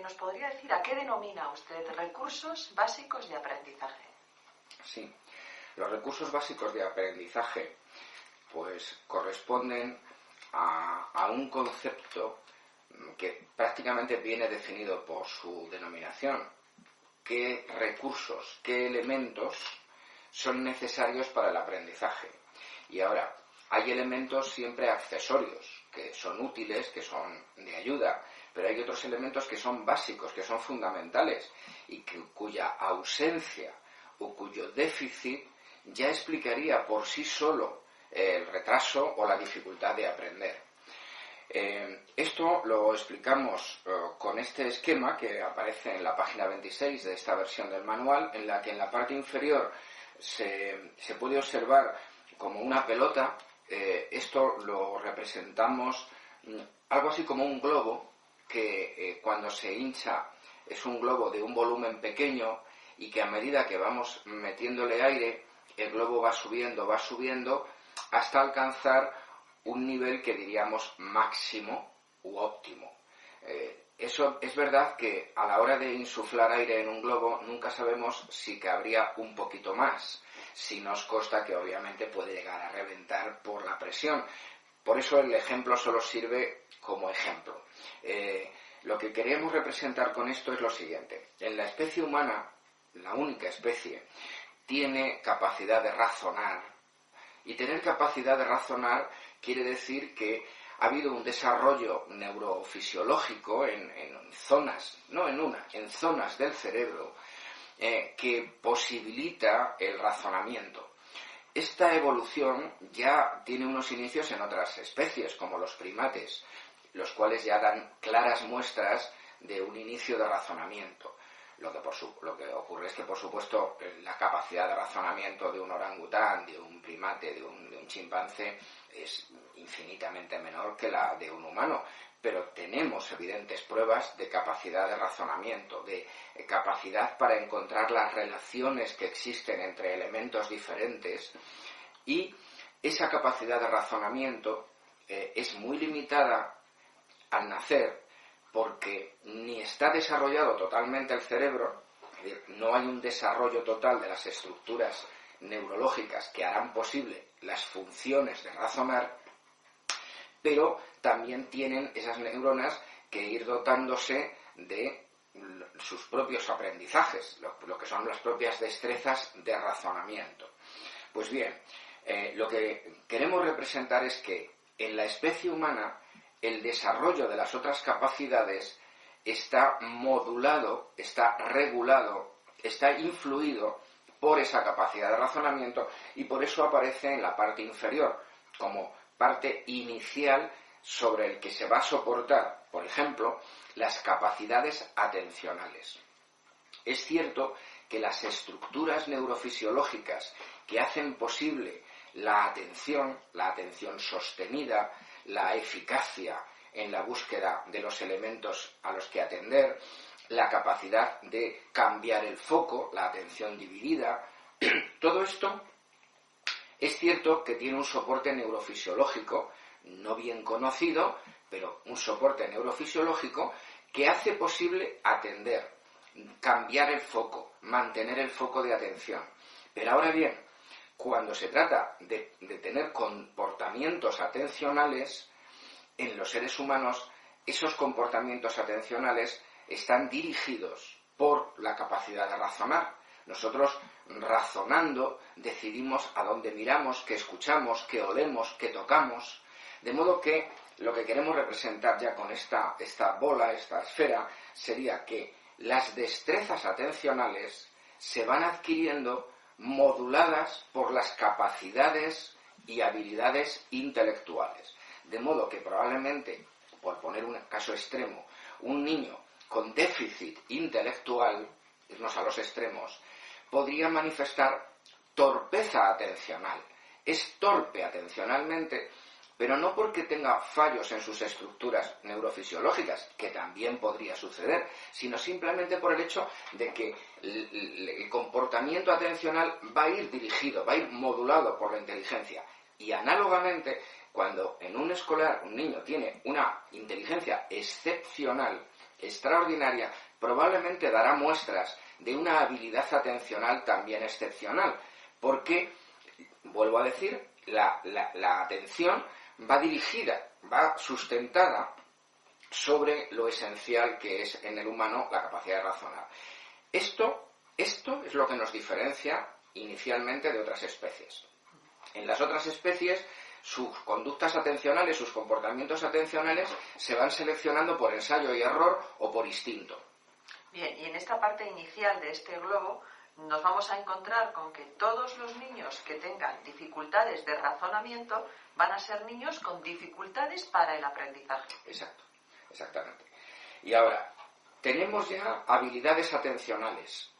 ¿nos podría decir a qué denomina usted recursos básicos de aprendizaje? Sí, los recursos básicos de aprendizaje pues corresponden a un concepto que prácticamente viene definido por su denominación. ¿Qué recursos, qué elementos son necesarios para el aprendizaje? Y ahora, hay elementos siempre accesorios, que son útiles, que son de ayuda, pero hay otros elementos que son básicos, que son fundamentales, y cuya ausencia o cuyo déficit ya explicaría por sí solo el retraso o la dificultad de aprender. Esto lo explicamos con este esquema que aparece en la página 26 de esta versión del manual, en la que en la parte inferior se puede observar como una pelota. Esto lo representamos algo así como un globo que cuando se hincha es un globo de un volumen pequeño y que a medida que vamos metiéndole aire el globo va subiendo hasta alcanzar un nivel que diríamos máximo u óptimo. Eso es verdad que a la hora de insuflar aire en un globo nunca sabemos si cabría un poquito más, si nos consta que obviamente puede llegar a reventar por la presión. Por eso el ejemplo solo sirve como ejemplo. Lo que queremos representar con esto es lo siguiente. En la especie humana, la única especie, tiene capacidad de razonar. Y tener capacidad de razonar quiere decir que ha habido un desarrollo neurofisiológico en zonas, no en una, en zonas del cerebro que posibilita el razonamiento. Esta evolución ya tiene unos inicios en otras especies, como los primates, los cuales ya dan claras muestras de un inicio de razonamiento. Lo que ocurre es que, por supuesto, la capacidad de razonamiento de un orangután, de un primate, de un chimpancé, es infinitamente menor que la de un humano. Pero tenemos evidentes pruebas de capacidad de razonamiento, de capacidad para encontrar las relaciones que existen entre elementos diferentes. Y esa capacidad de razonamiento es muy limitada al nacer, porque ni está desarrollado totalmente el cerebro, es decir, no hay un desarrollo total de las estructuras neurológicas que harán posible las funciones de razonar, pero también tienen esas neuronas que ir dotándose de sus propios aprendizajes, lo que son las propias destrezas de razonamiento. Pues bien, lo que queremos representar es que en la especie humana el desarrollo de las otras capacidades está modulado, está regulado, está influido por esa capacidad de razonamiento y por eso aparece en la parte inferior como parte inicial sobre el que se va a soportar, por ejemplo, las capacidades atencionales. Es cierto que las estructuras neurofisiológicas que hacen posible la atención sostenida, la eficacia en la búsqueda de los elementos a los que atender, la capacidad de cambiar el foco, la atención dividida, todo esto es cierto que tiene un soporte neurofisiológico no bien conocido, pero un soporte neurofisiológico que hace posible atender, cambiar el foco, mantener el foco de atención. Pero ahora bien, cuando se trata de tener comportamientos atencionales, en los seres humanos, esos comportamientos atencionales están dirigidos por la capacidad de razonar. Nosotros, razonando, decidimos a dónde miramos, qué escuchamos, qué olemos, qué tocamos. De modo que lo que queremos representar ya con esta bola, esta esfera, sería que las destrezas atencionales se van adquiriendo moduladas por las capacidades y habilidades intelectuales. De modo que probablemente, por poner un caso extremo, un niño con déficit intelectual, irnos a los extremos, podría manifestar torpeza atencional. Es torpe atencionalmente, pero no porque tenga fallos en sus estructuras neurofisiológicas, que también podría suceder, sino simplemente por el hecho de que el comportamiento atencional va a ir dirigido, va a ir modulado por la inteligencia. Y análogamente, cuando en un escolar un niño tiene una inteligencia excepcional, extraordinaria, probablemente dará muestras de una habilidad atencional también excepcional, porque, vuelvo a decir, la atención va dirigida, va sustentada sobre lo esencial que es en el humano la capacidad de razonar. Esto es lo que nos diferencia inicialmente de otras especies. En las otras especies, sus conductas atencionales, sus comportamientos atencionales se van seleccionando por ensayo y error o por instinto. Bien, y en esta parte inicial de este globo nos vamos a encontrar con que todos los niños que tengan dificultades de razonamiento van a ser niños con dificultades para el aprendizaje. Exacto, exactamente. Y ahora, tenemos ya habilidades atencionales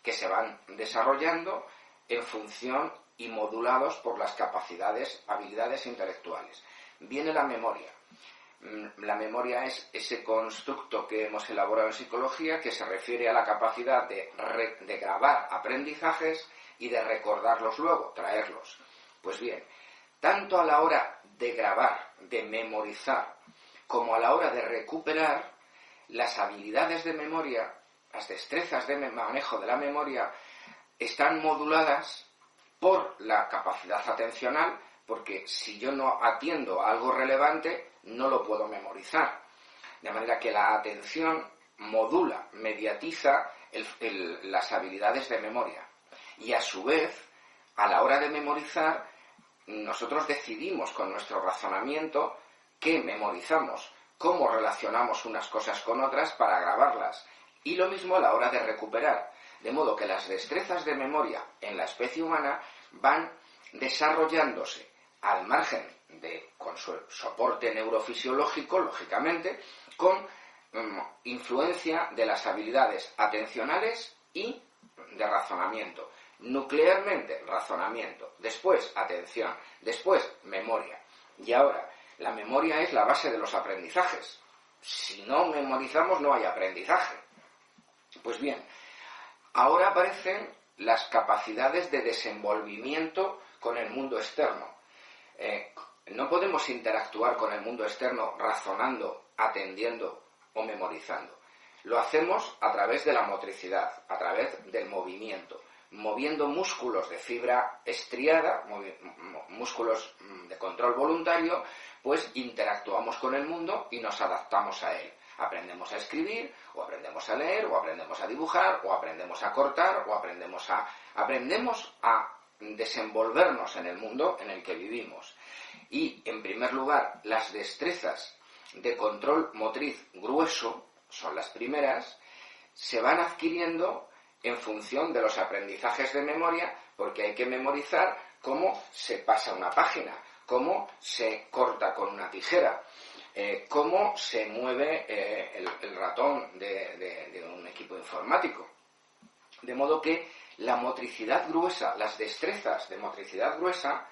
que se van desarrollando en función y modulados por las habilidades intelectuales. Viene la memoria. La memoria es ese constructo que hemos elaborado en psicología que se refiere a la capacidad de grabar aprendizajes y de recordarlos luego, traerlos. Pues bien, tanto a la hora de grabar, de memorizar, como a la hora de recuperar, las habilidades de memoria, las destrezas de manejo de la memoria, están moduladas por la capacidad atencional, porque si yo no atiendo a algo relevante, no lo puedo memorizar. De manera que la atención modula, mediatiza las habilidades de memoria. Y a su vez, a la hora de memorizar, nosotros decidimos con nuestro razonamiento qué memorizamos, cómo relacionamos unas cosas con otras para grabarlas. Y lo mismo a la hora de recuperar. De modo que las destrezas de memoria en la especie humana van desarrollándose al margen con su soporte neurofisiológico, lógicamente, con influencia de las habilidades atencionales y de razonamiento. Nuclearmente, razonamiento, después atención, después memoria. Y ahora, la memoria es la base de los aprendizajes. Si no memorizamos, no hay aprendizaje. Pues bien, ahora aparecen las capacidades de desenvolvimiento con el mundo externo. No podemos interactuar con el mundo externo razonando, atendiendo o memorizando. Lo hacemos a través de la motricidad, a través del movimiento, moviendo músculos de fibra estriada, músculos de control voluntario, pues interactuamos con el mundo y nos adaptamos a él. Aprendemos a escribir, o aprendemos a leer, o aprendemos a dibujar, o aprendemos a cortar, o aprendemos a desenvolvernos en el mundo en el que vivimos. Y, en primer lugar, las destrezas de control motriz grueso, son las primeras, se van adquiriendo en función de los aprendizajes de memoria, porque hay que memorizar cómo se pasa una página, cómo se corta con una tijera, cómo se mueve el ratón de un equipo informático. De modo que la motricidad gruesa, las destrezas de motricidad gruesa,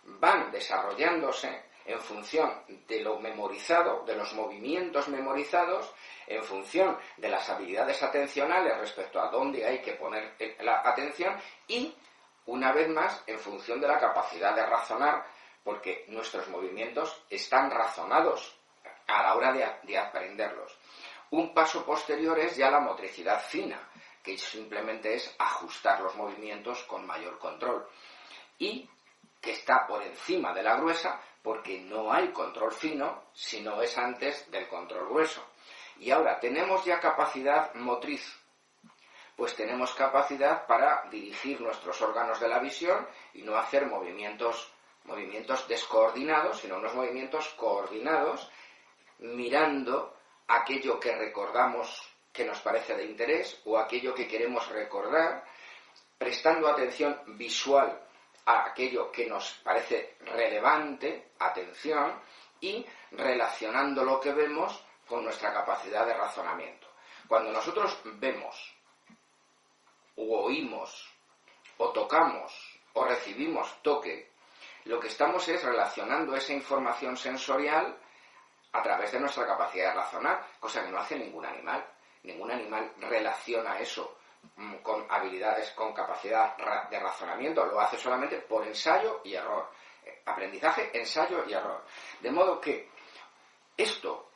van desarrollándose en función de lo memorizado, de los movimientos memorizados, en función de las habilidades atencionales respecto a dónde hay que poner la atención y, una vez más, en función de la capacidad de razonar, porque nuestros movimientos están razonados a la hora de aprenderlos. Un paso posterior es ya la motricidad fina, que simplemente es ajustar los movimientos con mayor control. Y que está por encima de la gruesa, porque no hay control fino si no es antes del control grueso. Y ahora, ¿tenemos ya capacidad motriz? Pues tenemos capacidad para dirigir nuestros órganos de la visión y no hacer movimientos descoordinados, sino unos movimientos coordinados, mirando aquello que recordamos que nos parece de interés o aquello que queremos recordar, prestando atención visual a aquello que nos parece relevante, atención, y relacionando lo que vemos con nuestra capacidad de razonamiento. Cuando nosotros vemos, o oímos, o tocamos, o recibimos toque, lo que estamos es relacionando esa información sensorial a través de nuestra capacidad de razonar, cosa que no hace ningún animal. Ningún animal relaciona eso con habilidades, con capacidad de razonamiento, lo hace solamente por ensayo y error. Aprendizaje, ensayo y error. De modo que esto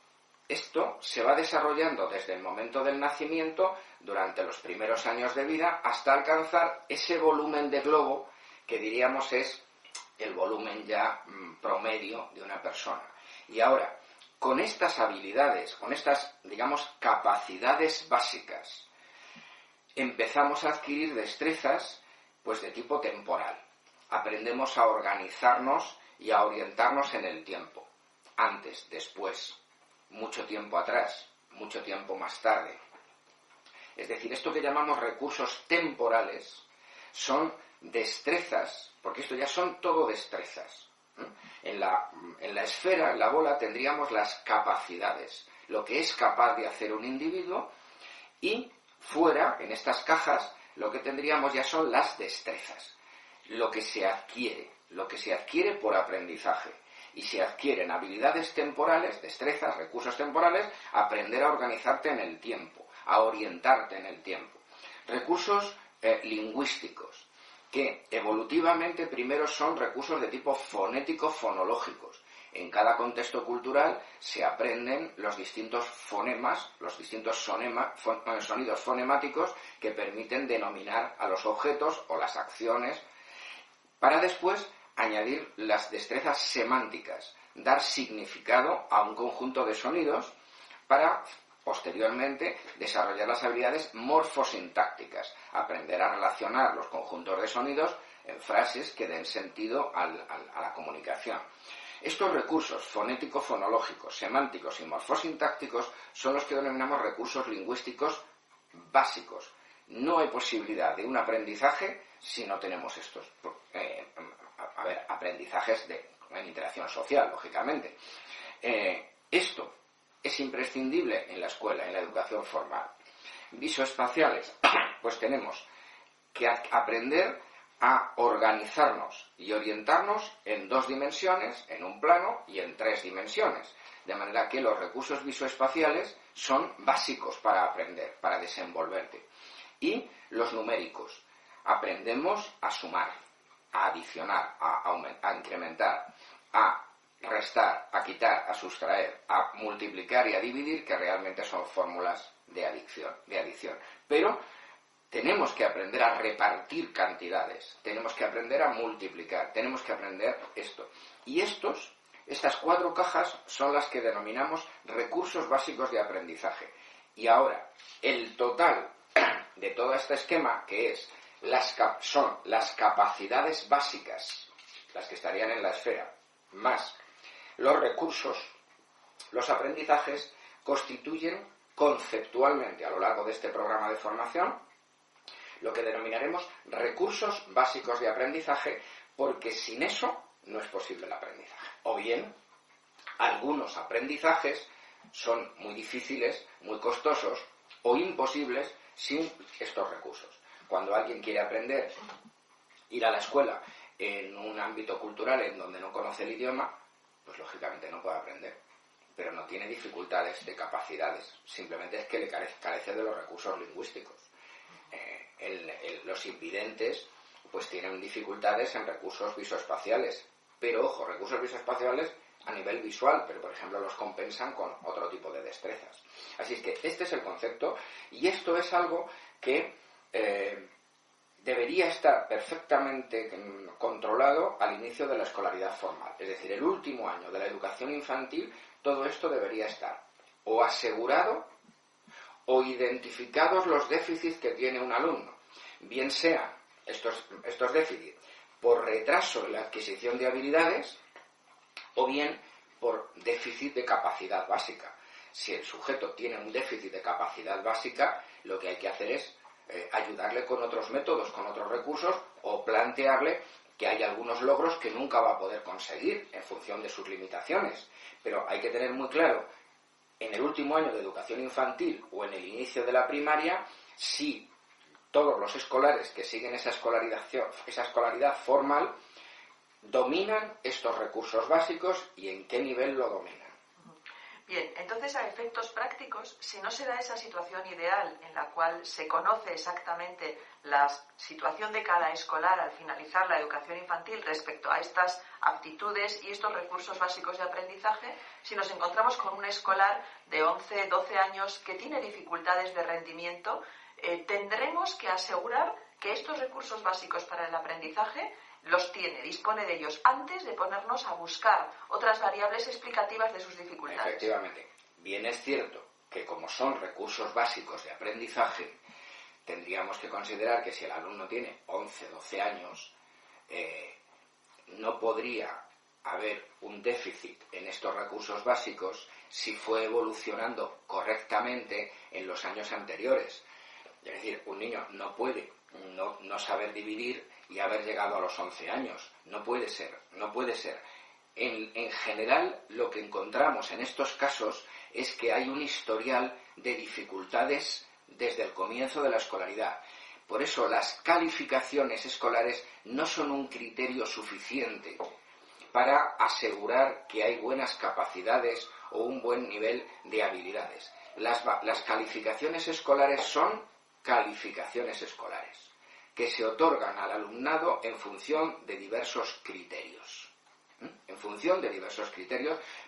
esto se va desarrollando desde el momento del nacimiento durante los primeros años de vida hasta alcanzar ese volumen de globo que diríamos es el volumen ya promedio de una persona. Y ahora, con estas habilidades, con estas, digamos, capacidades básicas, empezamos a adquirir destrezas pues de tipo temporal. Aprendemos a organizarnos y a orientarnos en el tiempo. Antes, después, mucho tiempo atrás, mucho tiempo más tarde. Es decir, esto que llamamos recursos temporales son destrezas, porque esto ya son todo destrezas. En la esfera, en la bola, tendríamos las capacidades, lo que es capaz de hacer un individuo, y fuera, en estas cajas, lo que tendríamos ya son las destrezas, lo que se adquiere por aprendizaje. Y se adquieren habilidades temporales, destrezas, recursos temporales, aprender a organizarte en el tiempo, a orientarte en el tiempo. Recursos lingüísticos, que evolutivamente primero son recursos de tipo fonético-fonológicos. En cada contexto cultural se aprenden los distintos fonemas, los distintos sonidos fonemáticos que permiten denominar a los objetos o las acciones, para después añadir las destrezas semánticas, dar significado a un conjunto de sonidos para posteriormente desarrollar las habilidades morfosintácticas, aprender a relacionar los conjuntos de sonidos en frases que den sentido a la comunicación. Estos recursos fonético-fonológicos, semánticos y morfosintácticos son los que denominamos recursos lingüísticos básicos. No hay posibilidad de un aprendizaje si no tenemos estos aprendizajes en interacción social, lógicamente. Esto es imprescindible en la escuela, en la educación formal. Visoespaciales, pues tenemos que aprender a organizarnos y orientarnos en 2 dimensiones, en un plano y en 3 dimensiones. De manera que los recursos visoespaciales son básicos para aprender, para desenvolverte. Y los numéricos. Aprendemos a sumar, a adicionar, a incrementar, a restar, a quitar, a sustraer, a multiplicar y a dividir, que realmente son fórmulas de adición. Pero tenemos que aprender a repartir cantidades, tenemos que aprender a multiplicar, tenemos que aprender esto. Y estas 4 cajas son las que denominamos recursos básicos de aprendizaje. Y ahora, el total de todo este esquema, que son las capacidades básicas, las que estarían en la esfera, más los recursos, los aprendizajes, constituyen conceptualmente a lo largo de este programa de formación lo que denominaremos recursos básicos de aprendizaje, porque sin eso no es posible el aprendizaje. O bien, algunos aprendizajes son muy difíciles, muy costosos o imposibles sin estos recursos. Cuando alguien quiere aprender, ir a la escuela en un ámbito cultural en donde no conoce el idioma, pues lógicamente no puede aprender, pero no tiene dificultades de capacidades, simplemente es que le carece de los recursos lingüísticos. Los invidentes pues tienen dificultades en recursos visoespaciales, pero ojo, recursos visoespaciales a nivel visual, pero por ejemplo los compensan con otro tipo de destrezas. Así es que este es el concepto, y esto es algo que debería estar perfectamente controlado al inicio de la escolaridad formal. Es decir, el último año de la educación infantil, todo esto debería estar o asegurado o identificados los déficits que tiene un alumno. Bien sean estos déficits por retraso en la adquisición de habilidades o bien por déficit de capacidad básica. Si el sujeto tiene un déficit de capacidad básica, lo que hay que hacer es ayudarle con otros métodos, con otros recursos, o plantearle que hay algunos logros que nunca va a poder conseguir en función de sus limitaciones. Pero hay que tener muy claro, en el último año de educación infantil o en el inicio de la primaria, si todos los escolares que siguen esa escolaridad formal dominan estos recursos básicos y en qué nivel lo dominan. Bien, entonces a efectos prácticos, si no se da esa situación ideal en la cual se conoce exactamente la situación de cada escolar al finalizar la educación infantil respecto a estas aptitudes y estos recursos básicos de aprendizaje, si nos encontramos con un escolar de 11, 12 años que tiene dificultades de rendimiento, tendremos que asegurar que estos recursos básicos para el aprendizaje los dispone de ellos antes de ponernos a buscar otras variables explicativas de sus dificultades. Efectivamente. Bien es cierto que como son recursos básicos de aprendizaje, tendríamos que considerar que si el alumno tiene 11, 12 años, no podría haber un déficit en estos recursos básicos si fue evolucionando correctamente en los años anteriores. Es decir, un niño no puede no saber dividir y haber llegado a los 11 años. No puede ser. En general, lo que encontramos en estos casos es que hay un historial de dificultades desde el comienzo de la escolaridad. Por eso, las calificaciones escolares no son un criterio suficiente para asegurar que hay buenas capacidades o un buen nivel de habilidades. Las calificaciones escolares son calificaciones escolares que se otorgan al alumnado en función de diversos criterios.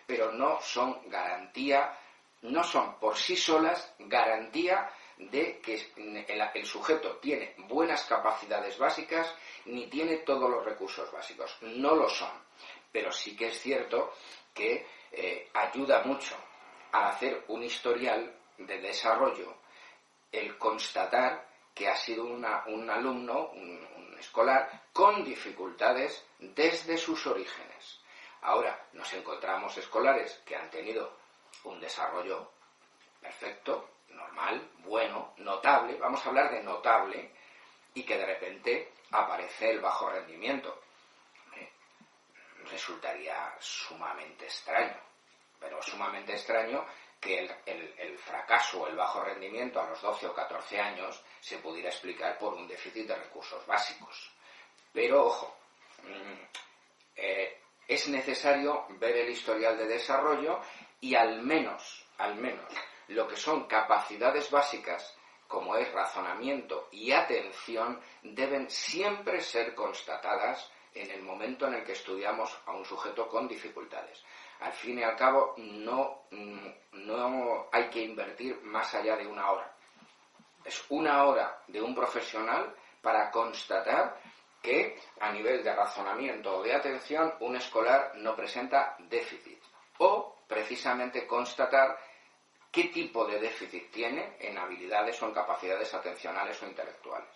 Pero no son garantía, no son por sí solas garantía de que el sujeto tiene buenas capacidades básicas ni tiene todos los recursos básicos. No lo son. Pero sí que es cierto que ayuda mucho a hacer un historial de desarrollo el constatar que ha sido un alumno, un escolar, con dificultades desde sus orígenes. Ahora nos encontramos escolares que han tenido un desarrollo perfecto, normal, bueno, notable, vamos a hablar de notable, y que de repente aparece el bajo rendimiento. Resultaría sumamente extraño, pero sumamente extraño que el fracaso o el bajo rendimiento a los 12 o 14 años se pudiera explicar por un déficit de recursos básicos. Pero, ojo, es necesario ver el historial de desarrollo y al menos, lo que son capacidades básicas, como es razonamiento y atención, deben siempre ser constatadas en el momento en el que estudiamos a un sujeto con dificultades. Al fin y al cabo, no hay que invertir más allá de una hora. Es una hora de un profesional para constatar que a nivel de razonamiento o de atención un escolar no presenta déficit. O precisamente constatar qué tipo de déficit tiene en habilidades o en capacidades atencionales o intelectuales.